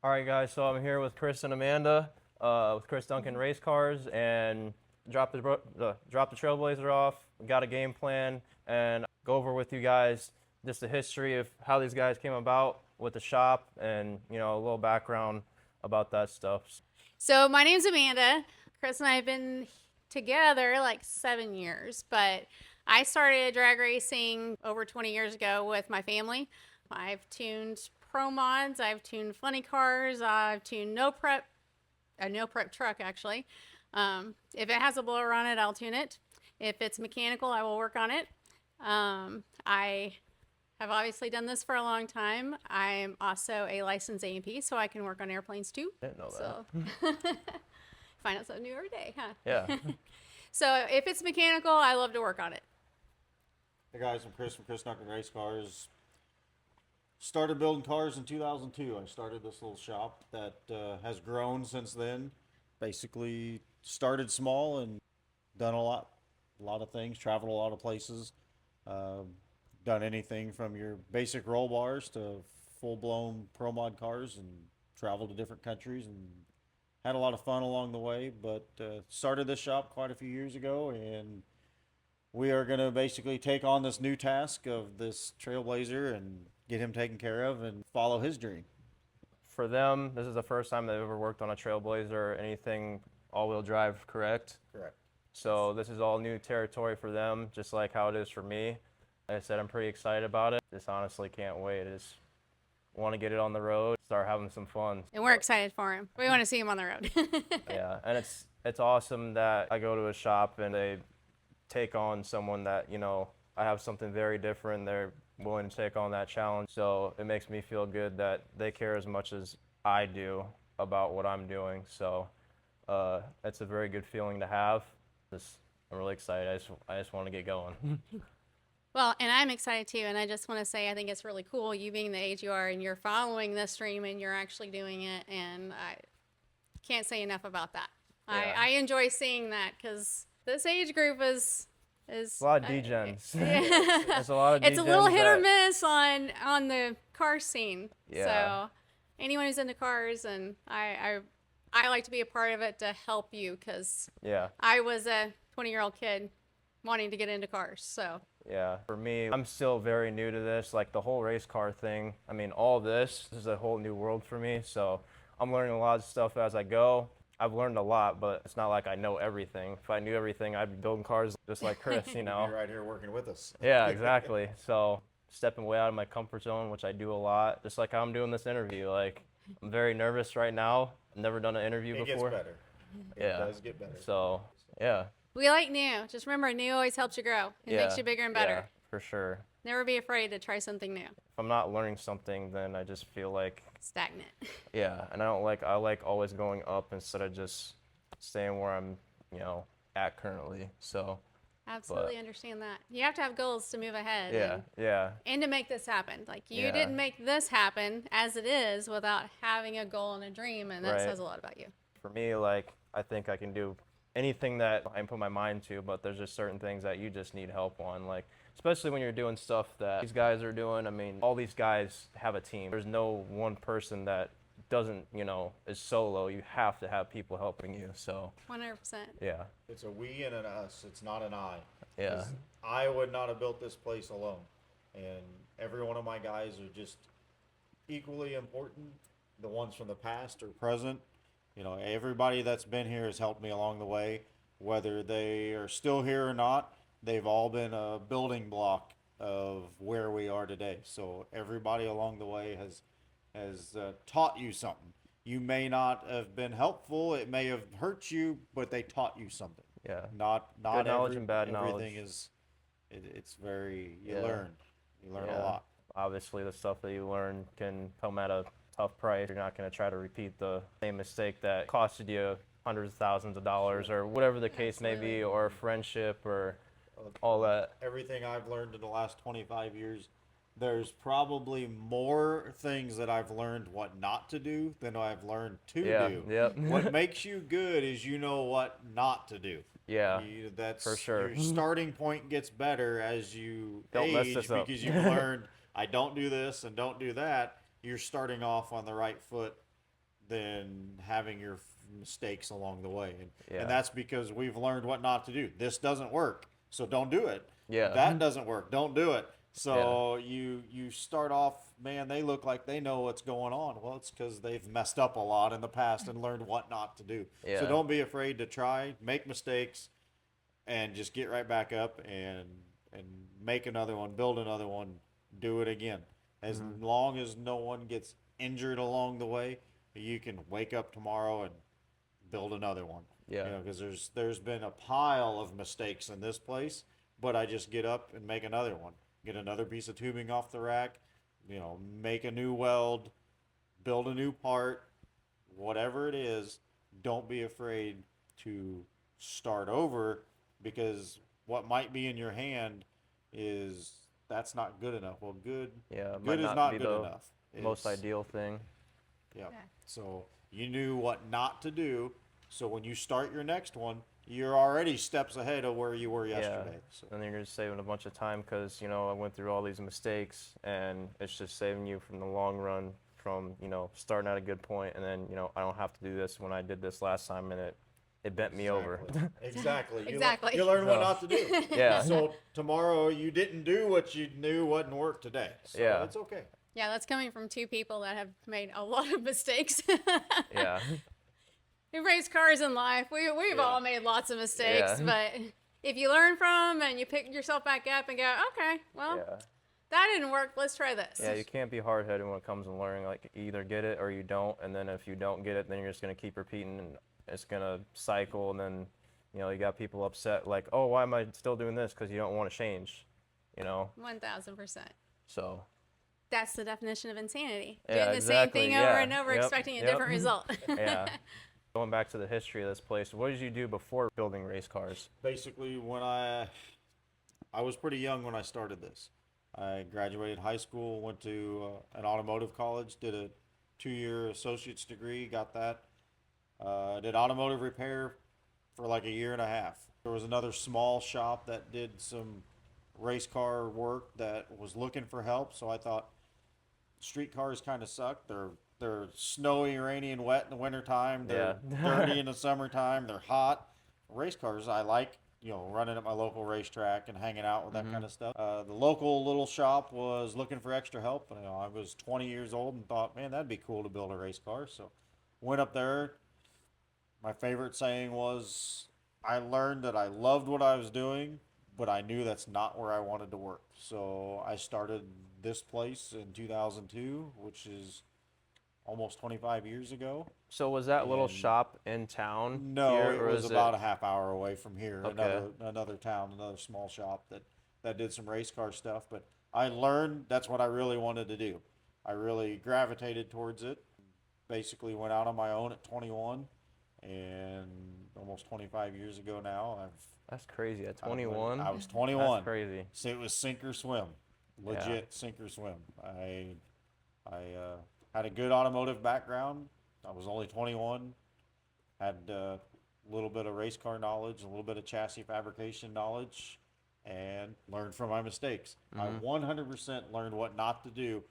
All right, guys, so I'm here with Chris and Amanda with Chris Duncan Race Cars, and drop the Trailblazer off. We got a game plan, and go over with you guys just the history of how these guys came about with the shop, and a little background about that stuff. So my name's Amanda. Chris and I have been together like 7 years, but I started drag racing over 20 years ago with my family. I've tuned pro mods, I've tuned funny cars, I've tuned a no prep truck actually. If it has a blower on it, I'll tune it. If it's mechanical, I will work on it. I have obviously done this for a long time. I'm also a licensed A&P, so I can work on airplanes too. Didn't know that. So find out something new every day, huh? Yeah. So if it's mechanical, I love to work on it. Hey guys, I'm Chris from Chris Duncan Race Cars. Started building cars in 2002. I started this little shop that has grown since then. Basically started small and done a lot of things, traveled a lot of places. Done anything from your basic roll bars to full-blown pro mod cars, and traveled to different countries and had a lot of fun along the way. But started this shop quite a few years ago, and we are going to basically take on this new task of this Trailblazer and get him taken care of and follow his dream. For them, this is the first time they've ever worked on a Trailblazer or anything all-wheel drive, correct? Correct. So this is all new territory for them, just like how it is for me. Like I said, I'm pretty excited about it. Just honestly can't wait. I just want to get it on the road, start having some fun. And we're excited for him. We want to see him on the road. Yeah, and it's awesome that I go to a shop and they take on someone that, I have something very different. They're willing to take on that challenge. So it makes me feel good that they care as much as I do about what I'm doing. So it's a very good feeling to have. I'm really excited. I just want to get going. Well, and I'm excited too, and I just want to say I think it's really cool, you being the age you are, and you're following this stream, and you're actually doing it, and I can't say enough about that. Yeah. I enjoy seeing that, because this age group is a lot of degens. Yeah. There's a lot of It's a little degens hit or that- miss on the car scene. Yeah. So anyone who's into cars, and I like to be a part of it to help you, because Yeah. I was a 20-year-old kid wanting to get into cars, so. Yeah, for me, I'm still very new to this, like the whole race car thing. I mean, all this is a whole new world for me, so I'm learning a lot of stuff as I go. I've learned a lot, but it's not like I know everything. If I knew everything, I'd be building cars just like Chris, You're right here working with us. Yeah, exactly. So stepping way out of my comfort zone, which I do a lot, just like how I'm doing this interview. Like, I'm very nervous right now. I've never done an interview before. It gets better. It Yeah. does get better. So, yeah. We like new. Just remember, new always helps you grow. It makes you bigger and better. Yeah, for sure. Never be afraid to try something new. If I'm not learning something, then I just feel like, Stagnant. yeah, and I like always going up instead of just staying where I'm, at currently. So, Absolutely understand that. You have to have goals to move ahead. yeah. And to make this happen. Like, you Yeah. didn't make this happen as it is without having a goal and a dream, and that Right. says a lot about you. For me, like, I think I can do anything that I put my mind to, but there's just certain things that you just need help on, like, especially when you're doing stuff that these guys are doing. I mean, all these guys have a team. There's no one person that doesn't, is solo. You have to have people helping you, so 100%. yeah. It's a we and an us. It's not an I. Yeah. 'Cause I would not have built this place alone. And every one of my guys are just equally important. The ones from the past or present. You know, everybody that's been here has helped me along the way. Whether they are still here or not, they've all been a building block of where we are today. So everybody along the way has taught you something. You may not have been helpful. It may have hurt you, but they taught you something. Yeah. Not Good knowledge and bad everything knowledge. is. It's very you Yeah. learn. You learn a Yeah. lot. Obviously, the stuff that you learn can come at a tough price. You're not going to try to repeat the same mistake that costed you hundreds of thousands of dollars or whatever the case may be, or friendship or all that. Everything I've learned in the last 25 years, there's probably more things that I've learned what not to do than I've learned to Yeah, do. yep. What makes you good is you know what not to do. Yeah, That's for sure. Your starting point gets better as you Don't mess age this up. because you've learned I don't do this and don't do that. You're starting off on the right foot than having your mistakes along the way. Yeah. And that's because we've learned what not to do. This doesn't work, so don't do it. Yeah. That doesn't work, don't do it. So you start off, man, they look like they know what's going on. Well, it's because they've messed up a lot in the past and learned what not to do. Yeah. So don't be afraid to try, make mistakes, and just get right back up and make another one, build another one, do it again. As long as no one gets injured along the way, you can wake up tomorrow and build another one. Yeah. You know, because there's been a pile of mistakes in this place, but I just get up and make another one. Get another piece of tubing off the rack, you know, make a new weld, build a new part, whatever it is. Don't be afraid to start over, because what might be in your hand is that's not good enough. Well, good Might is not not be good the enough. most It's- ideal thing. Yeah. Yeah. So you knew what not to do. So when you start your next one, you're already steps ahead of where you were yesterday. So And then you're just saving a bunch of time because, you know, I went through all these mistakes, and it's just saving you from the long run from, you know, starting at a good point, and then, you know, I don't have to do this when I did this last time, and it bent me over. Exactly. Exactly. You learn what So- not to do. Yeah. So tomorrow you didn't do what you knew wouldn't work today. So Yeah. it's okay. Yeah, that's coming from two people that have made a lot of mistakes. Yeah. We race cars in life. We've Yeah. all made lots of mistakes, Yeah. but if you learn from them and you pick yourself back up and go, okay, well, Yeah. that didn't work. Let's try this. Yeah, you can't be hard-headed when it comes to learning. Like, you either get it or you don't, and then if you don't get it, then you're just going to keep repeating, and it's going to cycle, and then, you know, you got people upset, like, oh, why am I still doing this? Because you don't want to change, you know? 1000%. So, That's the definition of insanity. Yeah, Doing the exactly, same thing over yeah. and over, Yep, expecting a yep. different result. yeah. Going back to the history of this place, what did you do before building race cars? Basically, when I was pretty young when I started this. I graduated high school, went to an automotive college, did a 2-year associate's degree, got that. Did automotive repair for like a year and a half. There was another small shop that did some race car work that was looking for help, so I thought street cars kind of suck. They're snowy, rainy, and wet in the wintertime. They're Yeah. dirty in the summertime. They're hot. Race cars, I like, you know, running at my local racetrack and hanging out with that kind of stuff. The local little shop was looking for extra help. You know, I was 20 years old and thought, man, that'd be cool to build a race car. So went up there. My favorite saying was, I learned that I loved what I was doing, but I knew that's not where I wanted to work. So I started this place in 2002, which is almost 25 years ago. So was that little And- shop in town? No, here, it or was is about a half hour away from here. Okay. Another town, another small shop that did some race car stuff. But I learned that's what I really wanted to do. I really gravitated towards it. Basically went out on my own at 21, and almost 25 years ago now, That's crazy. At I was- 21? I was 21. That's crazy. So it was sink or swim, legit sink or swim. I had a good automotive background. I was only 21. Had a little bit of race car knowledge, a little bit of chassis fabrication knowledge, and learned from my mistakes. I 100% learned what not to do,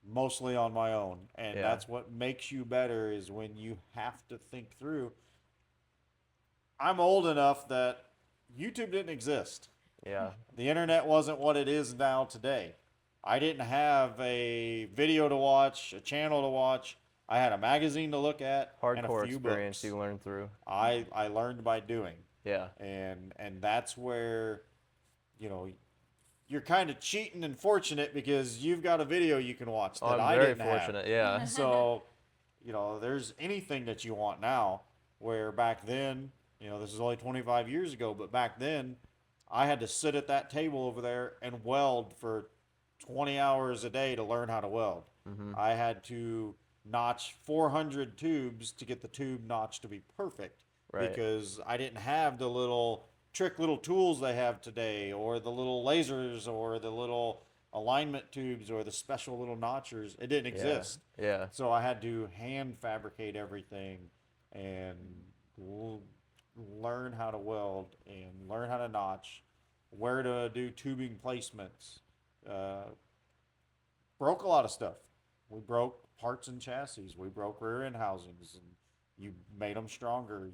mostly on my own. And Yeah. that's what makes you better, is when you have to think through. I'm old enough that YouTube didn't exist. Yeah. The internet wasn't what it is now today. I didn't have a video to watch, a channel to watch. I had a magazine to look at and a Hardcore few experience books. you learn through. I learned by doing. Yeah. And that's where, you know, you're kind of cheating and fortunate because you've got a video you can watch that I'm I very didn't fortunate. have. Yeah. So, you know, there's anything that you want now, where back then, you know, this is only 25 years ago, but back then I had to sit at that table over there and weld for 20 hours a day to learn how to weld. I had to notch 400 tubes to get the tube notch to be perfect, Right. because I didn't have the little tools they have today, or the little lasers, or the little alignment tubes, or the special little notchers. It didn't exist. Yeah. So I had to hand fabricate everything and learn how to weld and learn how to notch, where to do tubing placements. Broke a lot of stuff. We broke parts and chassis. We broke rear end housings, and you made them stronger.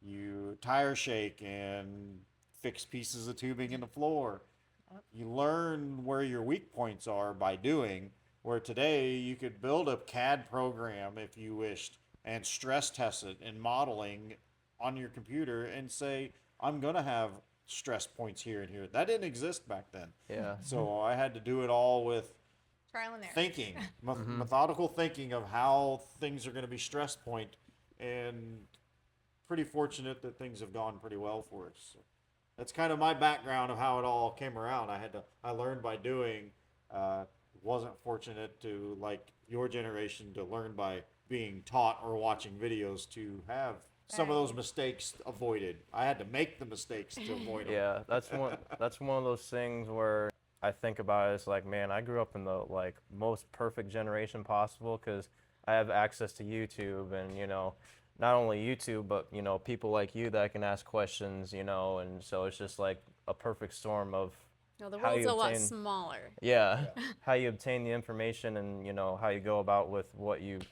You tire shake and fix pieces of tubing in the floor. You learn where your weak points are by doing, where today you could build a CAD program if you wished and stress test it in modeling on your computer and say, I'm going to have stress points here and here. That didn't exist back then. Yeah. So I had to do it all with Trial and error. thinking, methodical thinking of how things are going to be stress point, and pretty fortunate that things have gone pretty well for us. So that's kind of my background of how it all came around. I learned by doing. Wasn't fortunate to, like your generation, to learn by being taught or watching videos to have some of those mistakes avoided. I had to make the mistakes to avoid them. Yeah. That's one of those things where I think about it. It's like, man, I grew up in the like most perfect generation possible, because I have access to YouTube, and you know, not only YouTube, but you know, people like you that can ask questions, you know, and so it's just like a perfect storm of No, the how world's you a lot obtain- smaller. yeah, how you obtain the information, and you know how you go about with what you've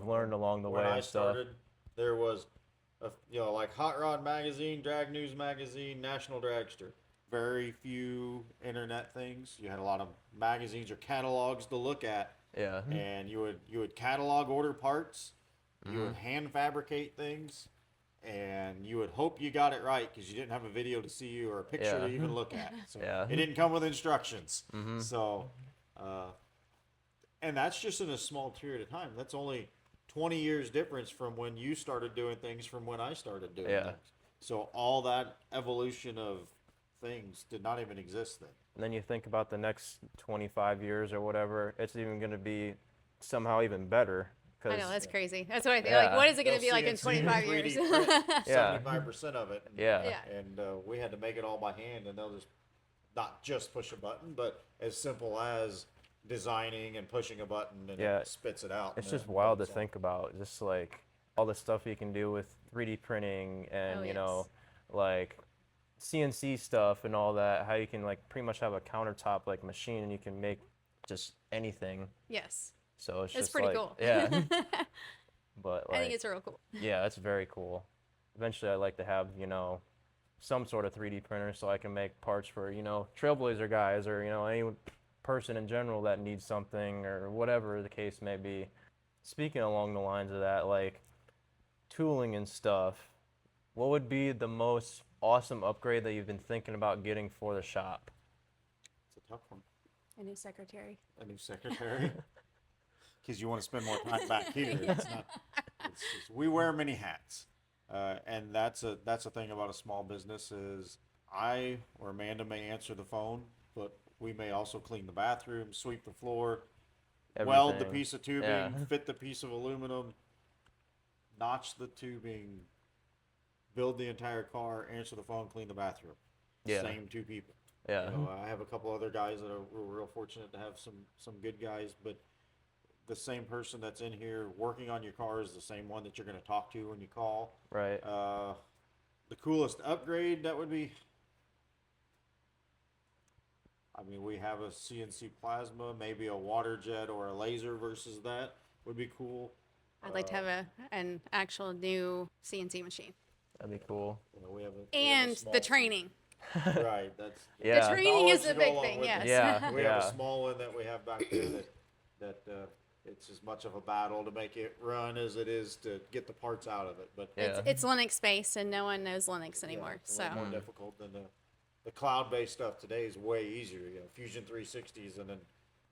learned along the When way I and stuff. started, there was, like Hot Rod Magazine, Drag News Magazine, National Dragster. Very few internet things. You had a lot of magazines or catalogs to look at, Yeah. and you would catalog order parts. You would hand fabricate things, and you would hope you got it right because you didn't have a video to see or a picture to Yeah. even look at. So Yeah. it didn't come with instructions. So, and that's just in a small period of time. That's only 20 years difference from when you started doing things from when I started doing Yeah. things. So all that evolution of things did not even exist then. And then you think about the next 25 years or whatever, it's even going to be somehow even better. I know, that's crazy. That's what I think. Yeah. Like, what is it going to They'll be like in CNC 25 3D years? print Yeah. 75% of it. Yeah. Yeah. And we had to make it all by hand, and they'll just not just push a button, but as simple as designing and pushing a button, and Yeah. it spits it out. It's and just then wild to it's on. think about, just like all the stuff you can do with 3D printing and, Oh, you know, yes. like CNC stuff and all that, how you can like pretty much have a countertop like machine and you can make just anything. Yes. So it's It's just pretty like, cool. yeah. But like, I think it's real cool. yeah, that's very cool. Eventually, I'd like to have, you know, some sort of 3D printer so I can make parts for, you know, Trailblazer guys, or, you know, any person in general that needs something, or whatever the case may be. Speaking along the lines of that, like tooling and stuff, what would be the most awesome upgrade that you've been thinking about getting for the shop? It's a tough one. A new secretary. A new secretary. Because you want to spend more time back here. It's not. It's just, we wear many hats, and that's a thing about a small business is I or Amanda may answer the phone, but we may also clean the bathroom, sweep the floor, weld the Everything. piece of tubing, Yeah. fit the piece of aluminum, notch the tubing, build the entire car, answer the phone, clean the bathroom. Yeah. Same two people. Yeah. You know, I have a couple other guys that we're real fortunate to have some good guys, but the same person that's in here working on your car is the same one that you're going to talk to when you call. Right. The coolest upgrade that would be, I mean, we have a CNC plasma, maybe a water jet or a laser versus that would be cool. I'd like to have an actual new CNC machine. That'd be cool. You know, we have a And small- the training. Right. That's Yeah. The training is knowledge to the go big along thing, with it. yes. Yeah. We have a small one that we have back there that it's as much of a battle to make it run as it is to get the parts out of it. But Yeah. It's Linux based, and no one knows Linux yeah, anymore. it's a So little more difficult than the cloud-based stuff today is way easier. You know, Fusion 360s and then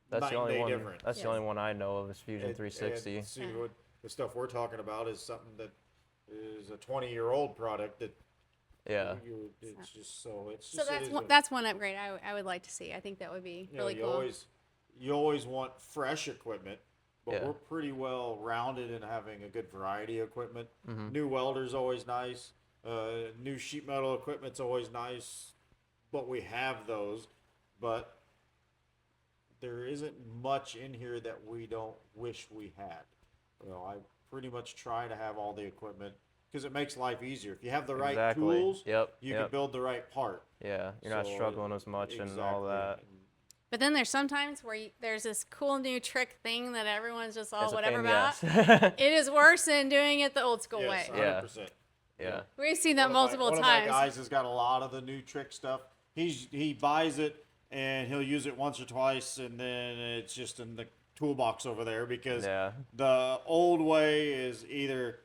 That's night the and only day one. difference. That's the Yes. only one I know of is Fusion 360. And see what the stuff we're talking about is something that is a 20-year-old product that Yeah. it's just so it's so just that's one upgrade I would like to see. I think that would be you know, really cool. you always want fresh equipment, but Yeah. we're pretty well rounded in having a good variety of equipment. Mm-hmm. New welder's always nice. New sheet metal equipment's always nice, but we have those. But there isn't much in here that we don't wish we had. You know, I pretty much try to have all the equipment because it makes life easier. If you have the right Exactly. tools, Yep. you Yep. can build the right part. Yeah. You're not So, struggling as much and all that. But then there's sometimes where there's this cool new trick thing that everyone's just all It's a whatever pain, about. yes. It is worse than doing it the old school Yes, way. 100%. Yeah. We've seen that multiple one times. Of my guys has got a lot of the new trick stuff. He buys it and he'll use it once or twice, and then it's just in the toolbox over there because Yeah. the old way is either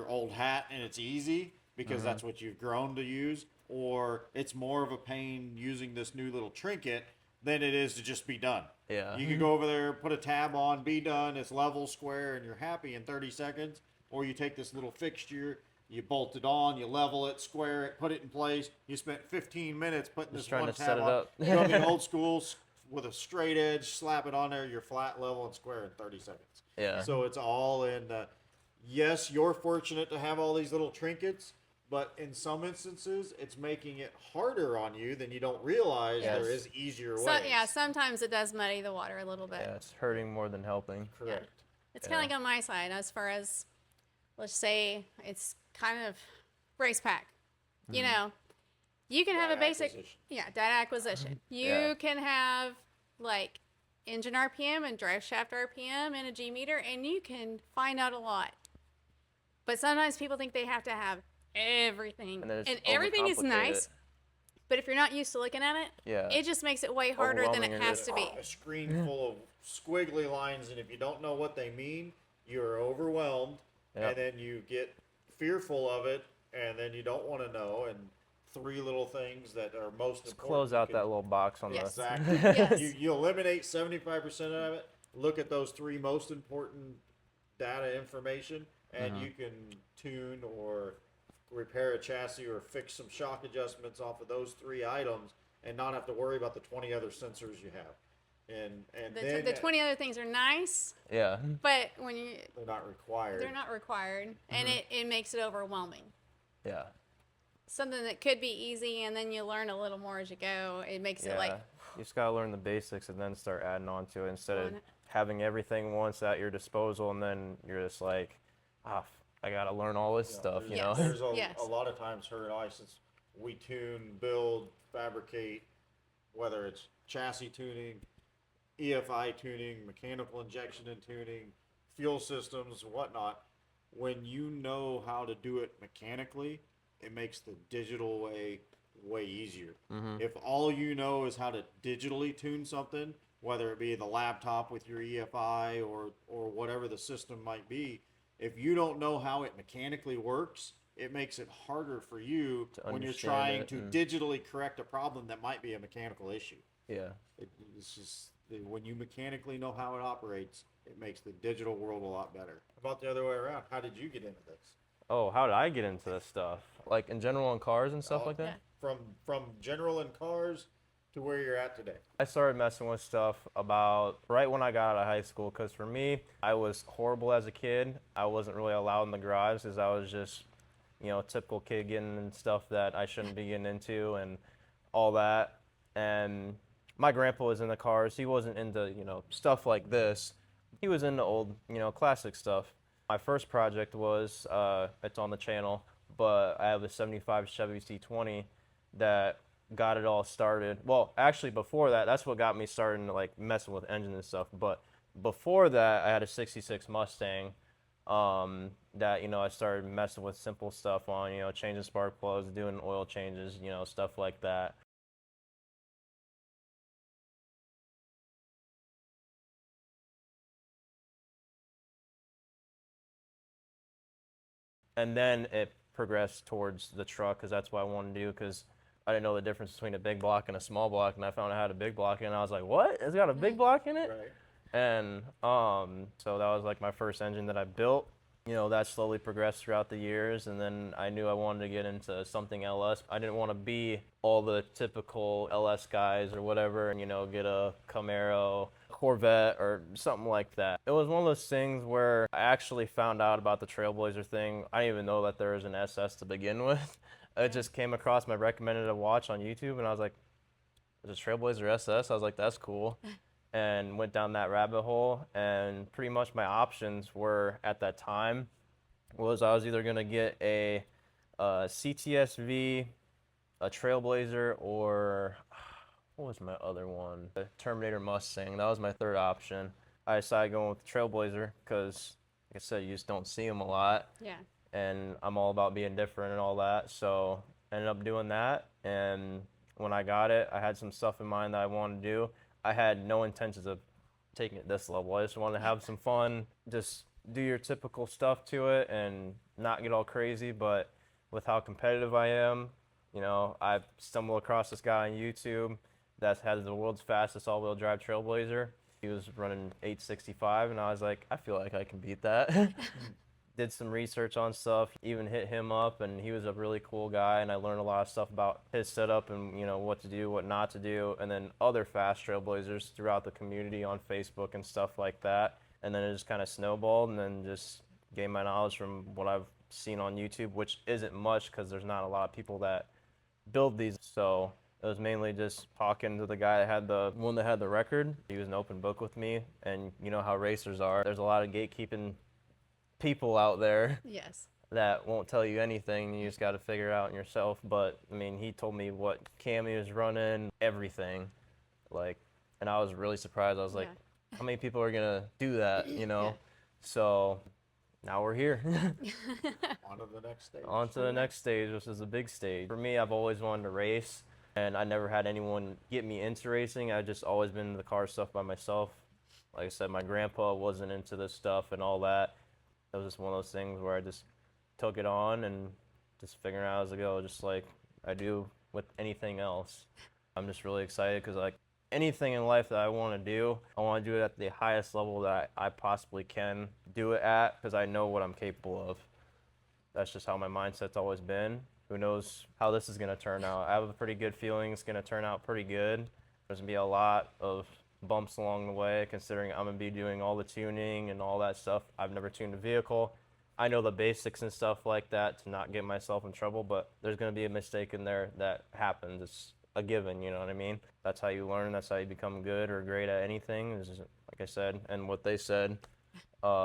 old hat and it's easy because Mm-hmm. that's what you've grown to use, or it's more of a pain using this new little trinket than it is to just be done. Yeah. You can go over there, put a tab on, be done. It's level, square, and you're happy in 30 seconds. Or you take this little fixture, you bolt it on, you level it, square it, put it in place. You spent 15 minutes putting Just this trying one to tab set it on. up. You go the old school with a straight edge, slap it on there, you're flat, level, and square in 30 seconds. Yeah. So it's all in. Yes, you're fortunate to have all these little trinkets, but in some instances, it's making it harder on you than you don't realize. Yes. There is easier ways. So yeah, sometimes it does muddy the water a little bit. Yeah. It's hurting more than helping. Correct. It's kind of like on my side as far as, let's say, it's kind of race pack. You know, you can have a Data basic, acquisition. data acquisition. You Yeah. can have like engine RPM and drive shaft RPM and a G meter, and you can find out a lot. But sometimes people think they have to have everything, And then it's everything is overcomplicate nice. it. But if you're not used to looking at it, Yeah. it just makes it way harder than it Overwhelming, has it to be. A screen full of squiggly lines, and if you don't know what they mean, you're overwhelmed, Yep. and then you get fearful of it, and then you don't want to know. And three little things that are most Just important. close out you that can- little box on Yes. the. Exactly. Yes. You eliminate 75% of it. Look at those three most important data information, and you can tune or repair a chassis or fix some shock adjustments off of those three items, and not have to worry about the 20 other sensors you have. And then The 20 other things are nice, Yeah. but when you they're not required. they're not required, and it makes it overwhelming. Yeah. Something that could be easy, and then you learn a little more as you go. It makes Yeah. it like You just gotta learn the basics and then start adding on to it instead of On it. having everything once at your disposal and then you're just like, I gotta learn all this stuff, you know? Yes. There's Yes. a lot of times her and I, since we tune, build, fabricate, whether it's chassis tuning, EFI tuning, mechanical injection and tuning, fuel systems, whatnot, when you know how to do it mechanically, it makes the digital way easier. If all you know is how to digitally tune something, whether it be the laptop with your EFI or whatever the system might be, if you don't know how it mechanically works, it makes it harder for you To when you're understand trying it to and- digitally correct a problem that might be a mechanical issue. Yeah. It's just when you mechanically know how it operates, it makes the digital world a lot better. About the other way around, how did you get into this? Oh, how did I get into this stuff? Like in general in cars and stuff Oh, like that? From general in cars to where you're at today. I started messing with stuff about right when I got out of high school because for me, I was horrible as a kid. I wasn't really allowed in the garage because I was just, typical kid getting in stuff that I shouldn't be getting into and all that. And my grandpa was into cars. He wasn't into, stuff like this. He was into old, classic stuff. My first project was, it's on the channel, but I have a 75 Chevy C20 that got it all started. Well, actually before that, that's what got me starting to like messing with engines and stuff. But before that, I had a 66 Mustang that, I started messing with simple stuff on, changing spark plugs, doing oil changes, stuff like that. And then it progressed towards the truck because that's what I wanted to do, because I didn't know the difference between a big block and a small block, and I found I had a big block, and I was like, what? It's got a big block in it? Right. And so that was like my first engine that I built. That slowly progressed throughout the years, and then I knew I wanted to get into something LS. I didn't want to be all the typical LS guys or whatever and, get a Camaro, Corvette, or something like that. It was one of those things where I actually found out about the Trailblazer thing. I didn't even know that there was an SS to begin with. It just came across my recommended watch on YouTube, and I was like, there's a Trailblazer SS? I was like, that's cool. And went down that rabbit hole, and pretty much my options were at that time was I was either going to get a CTSV, a Trailblazer, or what was my other one? The Terminator Mustang. That was my third option. I decided going with the Trailblazer because, like I said, you just don't see them a lot. Yeah. And I'm all about being different and all that. So I ended up doing that, and when I got it, I had some stuff in mind that I wanted to do. I had no intentions of taking it this level. I just wanted to have some fun, just do your typical stuff to it and not get all crazy. But with how competitive I am, I stumbled across this guy on YouTube that has the world's fastest all-wheel drive Trailblazer. He was running 865, and I was like, I feel like I can beat that. Did some research on stuff, even hit him up, and he was a really cool guy, and I learned a lot of stuff about his setup and what to do, what not to do, and then other fast Trailblazers throughout the community on Facebook and stuff like that. And then it just kind of snowballed, and then just gained my knowledge from what I've seen on YouTube, which isn't much because there's not a lot of people that build these. So it was mainly just talking to the guy that had the one that had the record. He was an open book with me, and you know how racers are. There's a lot of gatekeeping people out there Yes. that won't tell you anything. You just got to figure it out yourself. But I mean, he told me what cam he was running, everything, and I was really surprised. I was like, how many people are gonna do that, Yeah. So now we're here. On to the next stage. On to the next stage, which is a big stage. For me, I've always wanted to race, and I never had anyone get me into racing. I've just always been into the car stuff by myself. Like I said, my grandpa wasn't into this stuff and all that. It was just one of those things where I just took it on and just figuring out as I go, just like I do with anything else. I'm just really excited because anything in life that I want to do, I want to do it at the highest level that I possibly can do it at, because I know what I'm capable of. That's just how my mindset's always been. Who knows how this is going to turn out. I have a pretty good feeling it's going to turn out pretty good. There's going to be a lot of bumps along the way, considering I'm going to be doing all the tuning and all that stuff. I've never tuned a vehicle. I know the basics and stuff like that to not get myself in trouble, but there's going to be a mistake in there that happens. It's a given, you know what I mean? That's how you learn. That's how you become good or great at anything, is, like I said, and what they said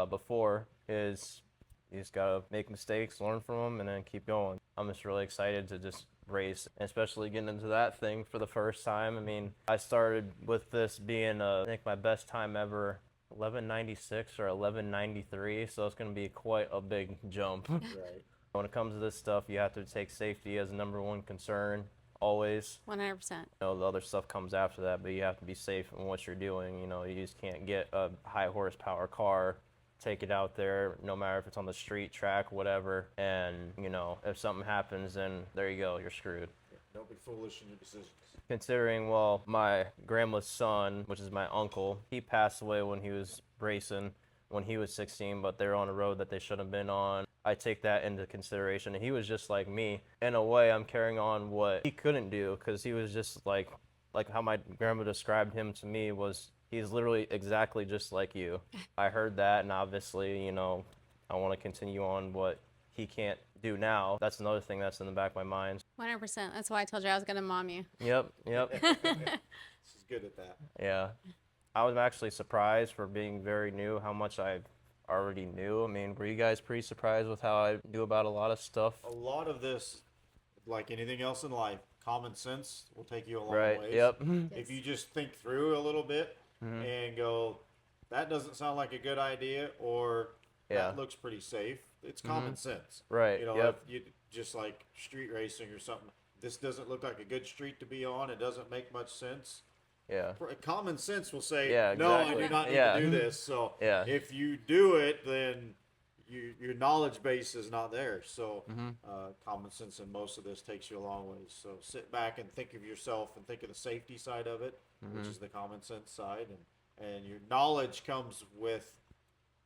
before is you just got to make mistakes, learn from them, and then keep going. I'm just really excited to just race, especially getting into that thing for the first time. I mean, I started with this being, I think my best time ever, 1196 or 1193, so it's going to be quite a big jump. Right. When it comes to this stuff, you have to take safety as a number one concern, always. 100%. The other stuff comes after that, but you have to be safe in what you're doing. You just can't get a high horsepower car, take it out there, no matter if it's on the street, track, whatever, and if something happens, then there you go, you're screwed. Don't be foolish in your decisions. Considering, my grandma's son, which is my uncle, he passed away when he was racing when he was 16, but they were on a road that they shouldn't have been on. I take that into consideration, and he was just like me. In a way, I'm carrying on what he couldn't do, because he was just like how my grandma described him to me was, he's literally exactly just like you. I heard that, and obviously, I want to continue on what he can't do now. That's another thing that's in the back of my mind. 100%. That's why I told you I was going to mom you. Yep. She's good at that. Yeah. I was actually surprised, for being very new, how much I already knew. I mean, were you guys pretty surprised with how I knew about a lot of stuff? A lot of this, like anything else in life, common sense will take you a long Right, ways. yep. If you just think through a little bit and go, that doesn't sound like a good idea, or Yeah. that looks pretty safe. It's common sense. Right, You know, yep. if you just like street racing or something, this doesn't look like a good street to be on. It doesn't make much sense. Yeah. Common sense will say, Yeah, no, I exactly. do not need Yeah. to do this. So Yeah. if you do it, then your knowledge base is not there. So common sense in most of this takes you a long ways. So sit back and think of yourself and think of the safety side of it, which is the common sense side, and your knowledge comes with,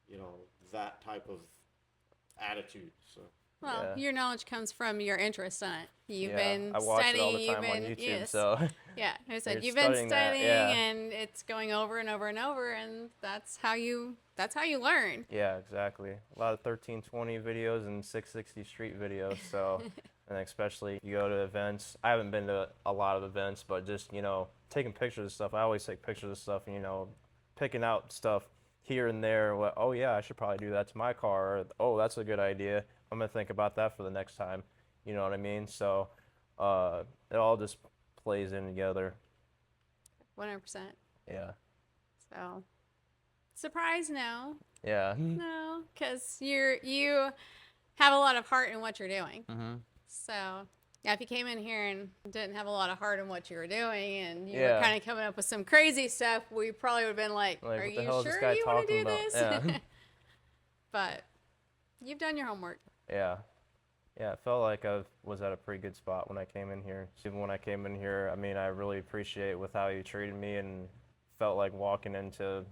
you know, that type of attitude. So Well, Yeah. your knowledge comes from your interest in it. You've Yeah, been I watch studying. it all the You've time been on YouTube, yes. so Yeah, I said You're you've been studying that, studying, yeah. and it's going over and over and over, and that's how you learn. yeah, exactly. A lot of 1320 videos and 660 street videos. So, and especially you go to events. I haven't been to a lot of events, but just, you know, taking pictures of stuff. I always take pictures of stuff, and, you know, picking out stuff here and there. What? Oh yeah, I should probably do that to my car. Or, oh, that's a good idea. I'm gonna think about that for the next time. You know what I mean? So, it all just plays in together. 100%. Yeah. So, surprise? No, Yeah. no, because you have a lot of heart in what you're doing. Mm-hmm. So, yeah, if you came in here and didn't have a lot of heart in what you were doing, and you Yeah. were kind of coming up with some crazy stuff, we probably would have been like, Like, "Are what the you hell is this sure guy you want to talking do about?" this?" Yeah. But you've done your homework. Yeah. Yeah, it felt like I was at a pretty good spot when I came in here. Even when I came in here, I mean, I really appreciate with how you treated me, and felt like walking into,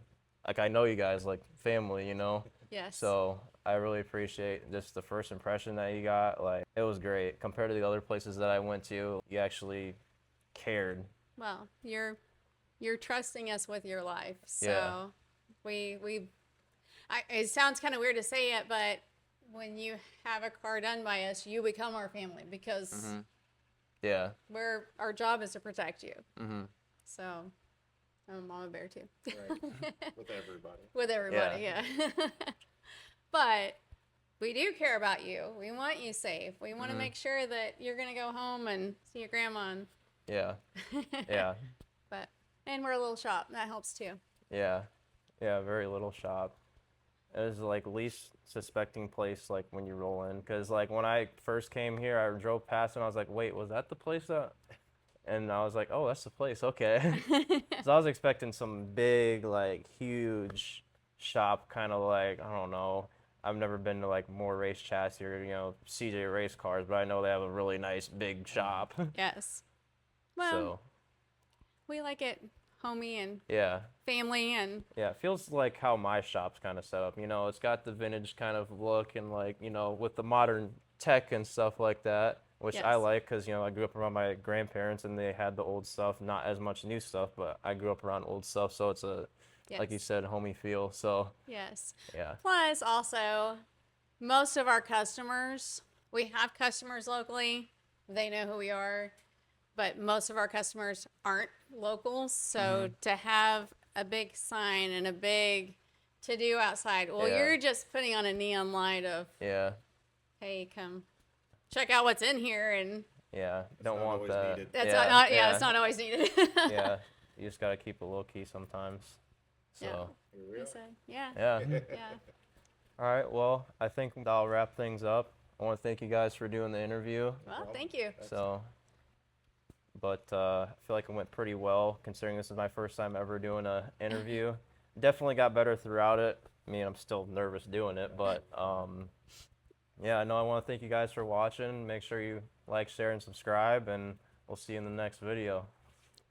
like, I know you guys like family, you know? Yes. So I really appreciate just the first impression that you got. Like, it was great. Compared to the other places that I went to, you actually cared. Well, you're trusting us with your life. So Yeah. it sounds kind of weird to say it, but when you have a car done by us, you become our family because Yeah. our job is to protect you. Mm-hmm. So I'm a mama bear too. right. With everybody. With everybody, yeah. But we do care about you. We want you safe. We want to make sure that you're going to go home and see your grandma. Yeah. Yeah. And we're a little shop. That helps too. Yeah. Yeah, very little shop. It was like least suspecting place like when you roll in, because like when I first came here, I drove past and I was like, wait, was that the place that? And I was like, oh, that's the place. Okay. So I was expecting some big, like huge shop, kind of like, I don't know. I've never been to like more race chassis or, you know, CJ Race Cars, but I know they have a really nice big shop. Yes. Well, So we like it homey and yeah. family and Yeah, it feels like how my shop's kind of set up. You know, it's got the vintage kind of look and like, you know, with the modern tech and stuff like that, which I Yes. like because, you know, I grew up around my grandparents and they had the old stuff, not as much new stuff, but I grew up around old stuff. So it's a, like you yes. said, homey feel. So Yes. yeah. Plus, also, most of our customers, we have customers locally. They know who we are, but most of our customers aren't locals. So to have a big sign and a big to do outside, well, Yeah. you're just putting on a neon light of, Yeah. hey, come check out what's in here, and Yeah. Don't not want always that. needed. that's yeah. not yeah. it's not always needed. Yeah. You just got to keep it low key sometimes. So Here we He are. said, yeah, yeah. yeah. All right. Well, I think that'll wrap things up. I want to thank you guys for doing the interview. Well, thank you. So, but I feel like it went pretty well considering this is my first time ever doing an interview. Definitely got better throughout it. I mean, I'm still nervous doing it, but yeah, no, I want to thank you guys for watching. Make sure you like, share, and subscribe, and we'll see you in the next video.